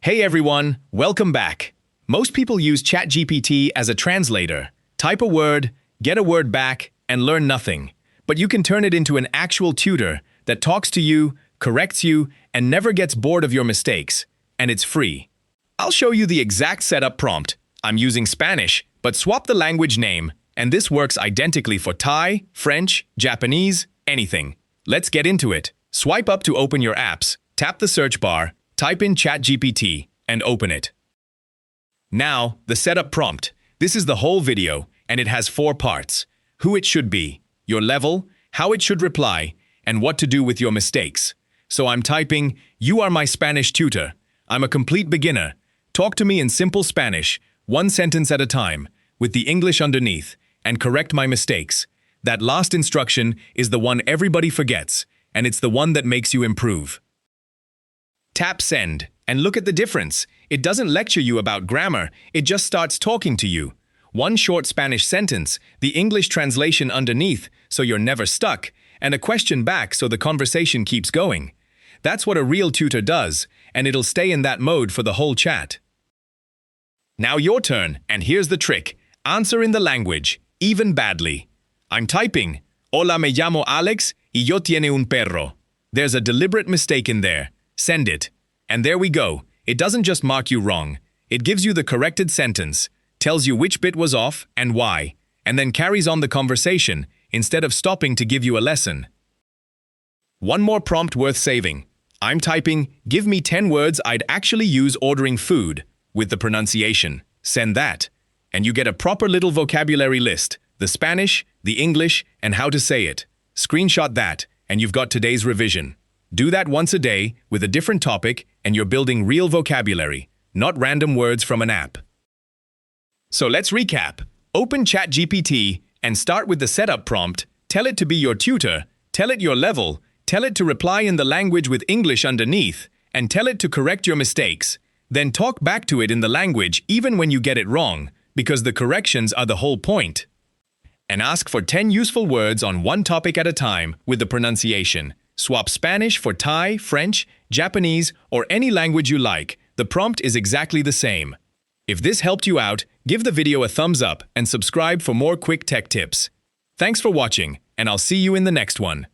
Hey everyone, welcome back. Most people use ChatGPT as a translator. Type a word, get a word back, and learn nothing. But you can turn it into an actual tutor that talks to you, corrects you, and never gets bored of your mistakes. And it's free. I'll show you the exact setup prompt. I'm using Spanish, but swap the language name, and this works identically for Thai, French, Japanese, anything. Let's get into it. Swipe up to open your apps, tap the search bar, type in ChatGPT, and open it. Now, the setup prompt. This is the whole video, and it has 4 parts. Who it should be, your level, how it should reply, and what to do with your mistakes. So I'm typing, "You are my Spanish tutor. I'm a complete beginner. Talk to me in simple Spanish, 1 sentence at a time, with the English underneath, and correct my mistakes." That last instruction is the one everybody forgets, and it's the one that makes you improve. Tap send, and look at the difference. It doesn't lecture you about grammar, it just starts talking to you. 1 short Spanish sentence, the English translation underneath, so you're never stuck, and a question back so the conversation keeps going. That's what a real tutor does, and it'll stay in that mode for the whole chat. Now your turn, and here's the trick. Answer in the language, even badly. I'm typing, "Hola, me llamo Alex, y yo tiene un perro." There's a deliberate mistake in there. Send it. And there we go. It doesn't just mark you wrong. It gives you the corrected sentence, tells you which bit was off and why, and then carries on the conversation instead of stopping to give you a lesson. One more prompt worth saving. I'm typing, "Give me 10 words I'd actually use ordering food," with the pronunciation. Send that. And you get a proper little vocabulary list, the Spanish, the English, and how to say it. Screenshot that, and you've got today's revision. Do that once a day with a different topic, and you're building real vocabulary, not random words from an app. So let's recap. Open ChatGPT and start with the setup prompt. Tell it to be your tutor, tell it your level, tell it to reply in the language with English underneath, and tell it to correct your mistakes. Then talk back to it in the language even when you get it wrong, because the corrections are the whole point. And ask for 10 useful words on 1 topic at a time with the pronunciation. Swap Spanish for Thai, French, Japanese, or any language you like. The prompt is exactly the same. If this helped you out, give the video a thumbs up and subscribe for more quick tech tips. Thanks for watching, and I'll see you in the next one.